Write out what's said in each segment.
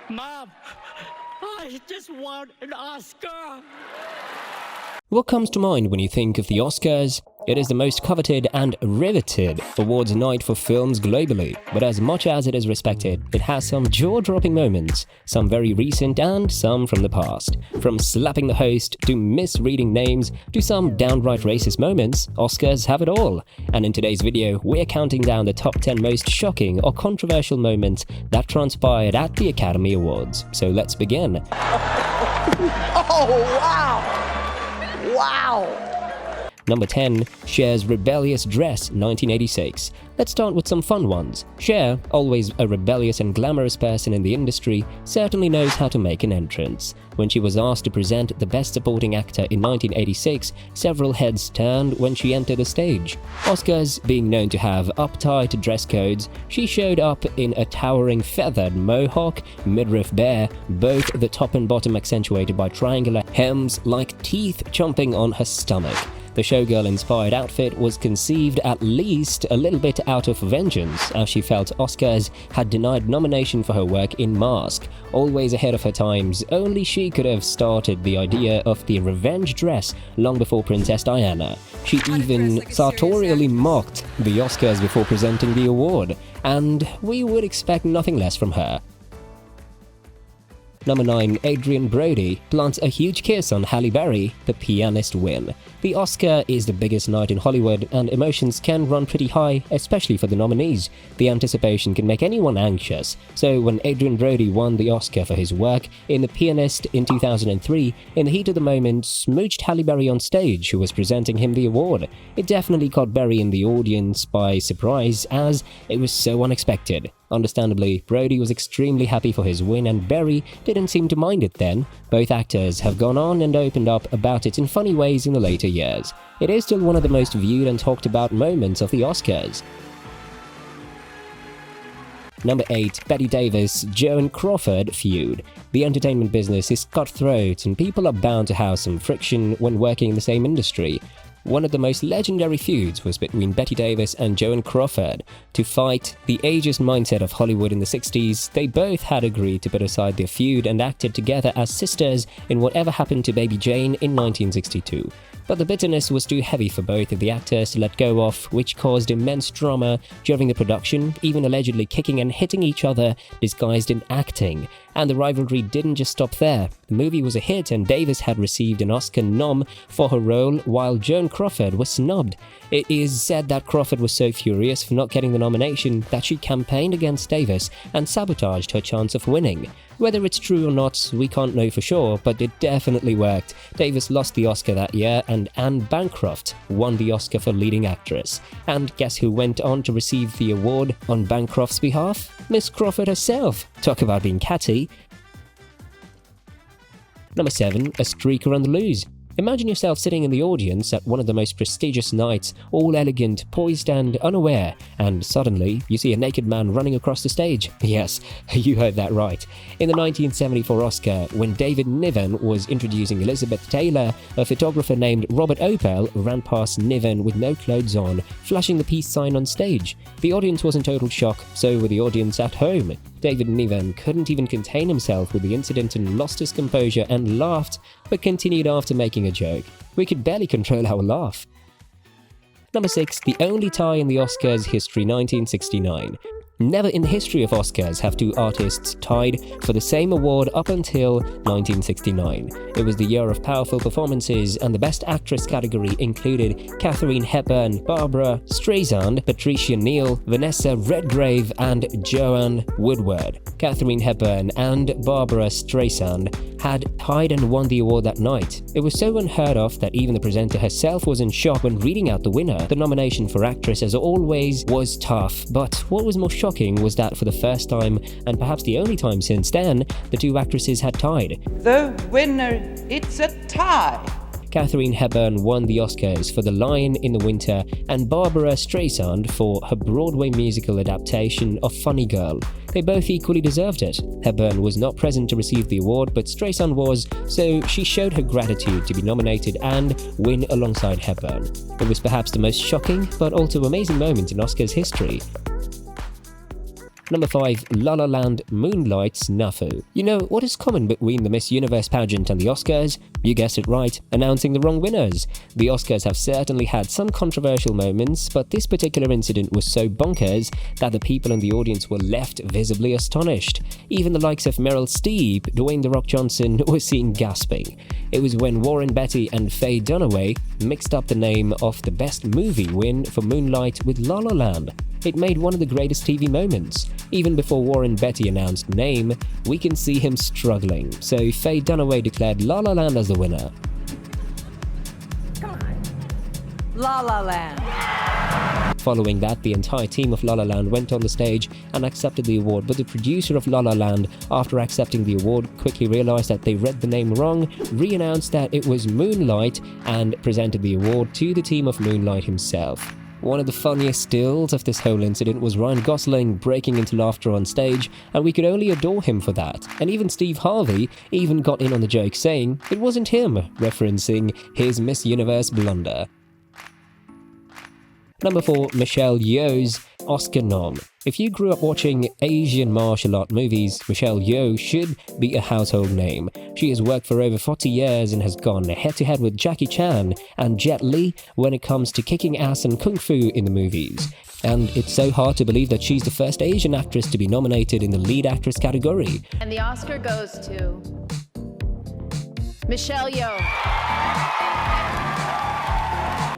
Mom, I just want an Oscar. What comes to mind when you think of the Oscars? It is the most coveted and riveted awards night for films globally, but as much as it is respected, it has some jaw-dropping moments, some very recent and some from the past. From slapping the host, to misreading names, to some downright racist moments, Oscars have it all. And in today's video, we're counting down the top 10 most shocking or controversial moments that transpired at the Academy Awards. So let's begin. Oh, wow! Wow! Number 10, Cher's rebellious dress, 1986. Let's start with some fun ones. Cher, always a rebellious and glamorous person in the industry, certainly knows how to make an entrance. When she was asked to present the Best Supporting Actor in 1986, several heads turned when she entered the stage. Oscars being known to have uptight dress codes, she showed up in a towering feathered mohawk, midriff bare, both the top and bottom accentuated by triangular hems like teeth chomping on her stomach. The showgirl-inspired outfit was conceived at least a little bit out of vengeance, as she felt Oscars had denied nomination for her work in Mask. Always ahead of her times, only she could have started the idea of the revenge dress long before Princess Diana. She even sartorially mocked the Oscars before presenting the award, and we would expect nothing less from her. Number 9, Adrien Brody plants a huge kiss on Halle Berry, the pianist win. The Oscar is the biggest night in Hollywood, and emotions can run pretty high, especially for the nominees. The anticipation can make anyone anxious, so when Adrien Brody won the Oscar for his work in The Pianist in 2003, in the heat of the moment, smooched Halle Berry on stage, who was presenting him the award. It definitely caught Berry in the audience by surprise, as it was so unexpected. Understandably, Brody was extremely happy for his win, and Berry didn't seem to mind it then. Both actors have gone on and opened up about it in funny ways in the later years. It is still one of the most viewed and talked about moments of the Oscars. Number 8, Bette Davis, JOAN CRAWFORD feud. The entertainment business is cutthroat, and people are bound to have some friction when working in the same industry. One of the most legendary feuds was between Bette Davis and JOAN CRAWFORD. To fight the ageist mindset of Hollywood in the 60s, they both had agreed to put aside their feud and acted together as sisters in Whatever Happened to Baby Jane in 1962. But the bitterness was too heavy for both of the actors to let go of, which caused immense drama during the production, even allegedly kicking and hitting each other disguised in acting. And the rivalry didn't just stop there. The movie was a hit, and Davis had received an Oscar nom for her role, while JOAN CRAWFORD was snubbed. It is said that CRAWFORD was so furious for not getting the nomination that she campaigned against Davis and sabotaged her chance of winning. Whether it's true or not, we can't know for sure, but it definitely worked. Davis lost the Oscar that year, and Anne Bancroft won the Oscar for leading actress. And guess who went on to receive the award on Bancroft's behalf? Miss Crawford herself. Talk about being catty. Number 7, a streaker on the loose. Imagine yourself sitting in the audience at one of the most prestigious nights, all elegant, poised and unaware, and suddenly you see a naked man running across the stage. Yes, you heard that right. In the 1974 Oscar, when David Niven was introducing Elizabeth Taylor, a photographer named Robert Opel ran past Niven with no clothes on, flashing the peace sign on stage. The audience was in total shock, so were the audience at home. David Niven couldn't even contain himself with the incident and lost his composure and laughed, but continued after making a joke. We could barely control our laugh. Number 6, the only tie in the Oscars history, 1969. Never in the history of Oscars have two artists tied for the same award up until 1969. It was the year of powerful performances, and the Best Actress category included Katharine Hepburn, Barbara Streisand, Patricia Neal, Vanessa Redgrave, and Joanne Woodward. Katharine Hepburn and Barbara Streisand had tied and won the award that night. It was so unheard of that even the presenter herself was in shock when reading out the winner. The nomination for actress, as always, was tough, but what was more shocking was that for the first time, and perhaps the only time since then, the two actresses had tied. The winner, it's a tie. Katharine Hepburn won the Oscars for The Lion in the Winter, and Barbara Streisand for her Broadway musical adaptation of Funny Girl. They both equally deserved it. Hepburn was not present to receive the award, but Streisand was, so she showed her gratitude to be nominated and win alongside Hepburn. It was perhaps the most shocking, but also amazing moment in Oscars history. Number 5. La La Land Moonlight SNAFU. You know, what is common between the Miss Universe pageant and the Oscars? You guessed it right, announcing the wrong winners. The Oscars have certainly had some controversial moments, but this particular incident was so bonkers that the people in the audience were left visibly astonished. Even the likes of Meryl Streep, Dwayne "The Rock" Johnson were seen gasping. It was when Warren Beatty and Faye Dunaway mixed up the name of the Best Movie win for Moonlight with La La Land. It made one of the greatest TV moments. Even before Warren Beatty announced name, we can see him struggling, so Faye Dunaway declared La La Land as the winner. Come on. La La Land. Following that, the entire team of La La Land went on the stage and accepted the award, but the producer of La La Land, after accepting the award, quickly realized that they read the name wrong, re-announced that it was Moonlight, and presented the award to the team of Moonlight himself. One of the funniest stills of this whole incident was Ryan Gosling breaking into laughter on stage, and we could only adore him for that. And even Steve Harvey even got in on the joke, saying it wasn't him, referencing his Miss Universe blunder. Number 4. Michelle Yeoh's Oscar nom. If you grew up watching Asian martial art movies, Michelle Yeoh should be a household name. She has worked for over 40 years and has gone head-to-head with Jackie Chan and Jet Li when it comes to kicking ass and kung fu in the movies. And it's so hard to believe that she's the first Asian actress to be nominated in the lead actress category. And the Oscar goes to Michelle Yeoh.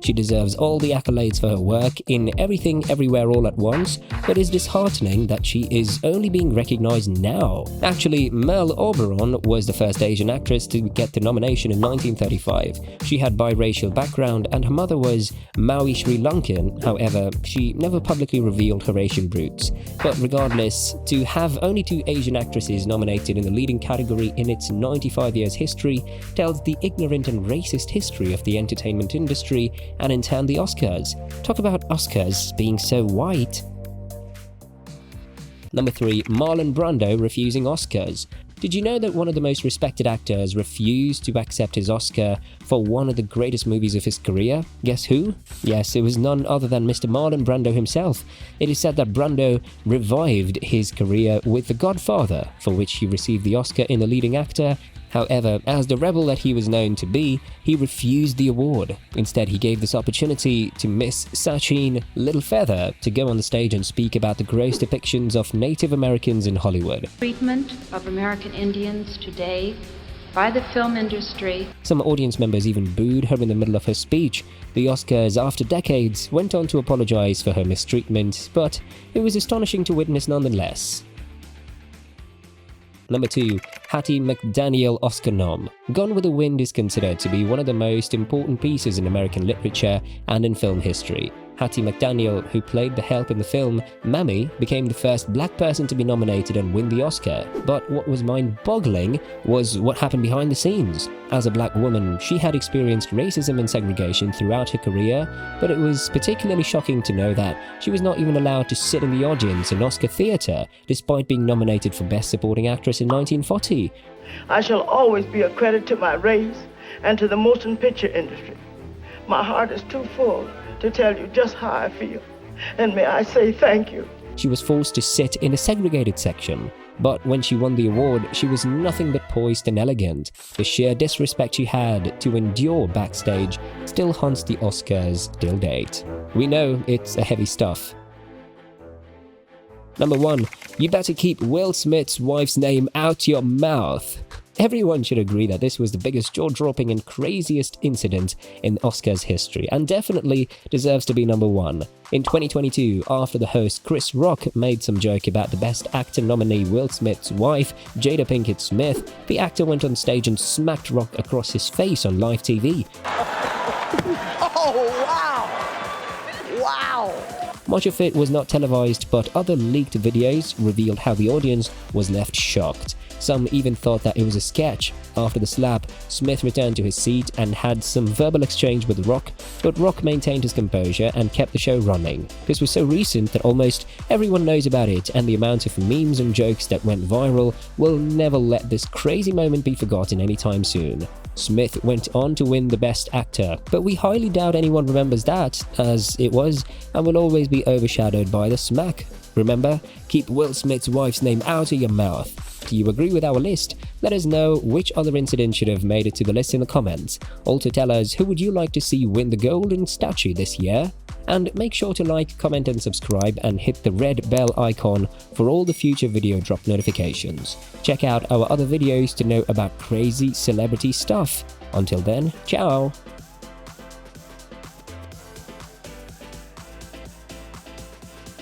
She deserves all the accolades for her work in Everything Everywhere All at Once, but it's disheartening that she is only being recognized now. Actually, Mel Oberon was the first Asian actress to get the nomination in 1935. She had biracial background and her mother was Maori Sri Lankan, however, she never publicly revealed her Asian roots. But regardless, to have only 2 Asian actresses nominated in the leading category in its 95 years history tells the ignorant and racist history of the entertainment industry and in turn the Oscars. Talk about Oscars being so white. Number 3. Marlon Brando refusing Oscars. Did you know that one of the most respected actors refused to accept his Oscar for one of the greatest movies of his career? Guess who? Yes, it was none other than Mr. Marlon Brando himself. It is said that Brando revived his career with The Godfather, for which he received the Oscar in the leading actor. However, as the rebel that he was known to be, he refused the award. Instead, he gave this opportunity to Miss Sacheen Littlefeather to go on the stage and speak about the gross depictions of Native Americans in Hollywood. Treatment of American Indians today by the film industry. Some audience members even booed her in the middle of her speech. The Oscars, after decades, went on to apologize for her mistreatment, but it was astonishing to witness nonetheless. Number 2. Hattie McDaniel Oscar nom. Gone with the Wind is considered to be one of the most important pieces in American literature and in film history. Hattie McDaniel, who played the help in the film Mammy, became the first black person to be nominated and win the Oscar. But what was mind-boggling was what happened behind the scenes. As a black woman, she had experienced racism and segregation throughout her career, but it was particularly shocking to know that she was not even allowed to sit in the audience in Oscar theatre, despite being nominated for Best Supporting Actress in 1940. I shall always be a credit to my race and to the motion picture industry. My heart is too full to tell you just how I feel, and may I say thank you. She was forced to sit in a segregated section, but when she won the award, she was nothing but poised and elegant. The sheer disrespect she had to endure backstage still haunts the Oscars till date. We know it's a heavy stuff. Number 1. You better keep Will Smith's wife's name out your mouth. Everyone should agree that this was the biggest jaw-dropping and craziest incident in Oscars history, and definitely deserves to be number 1. In 2022, after the host Chris Rock made some joke about the Best Actor nominee Will Smith's wife, Jada Pinkett Smith, the actor went on stage and smacked Rock across his face on live TV. Oh, wow! Wow! Much of it was not televised, but other leaked videos revealed how the audience was left shocked. Some even thought that it was a sketch. After the slap, Smith returned to his seat and had some verbal exchange with Rock, but Rock maintained his composure and kept the show running. This was so recent that almost everyone knows about it, and the amount of memes and jokes that went viral will never let this crazy moment be forgotten anytime soon. Smith went on to win the Best Actor, but we highly doubt anyone remembers that, as it was and will always be overshadowed by the smack. Remember, keep Will Smith's wife's name out of your mouth. Do you agree with our list? Let us know which other incident should have made it to the list in the comments. Also tell us who would you like to see win the golden statue this year? And make sure to like, comment and subscribe and hit the red bell icon for all the future video drop notifications. Check out our other videos to know about crazy celebrity stuff. Until then, ciao!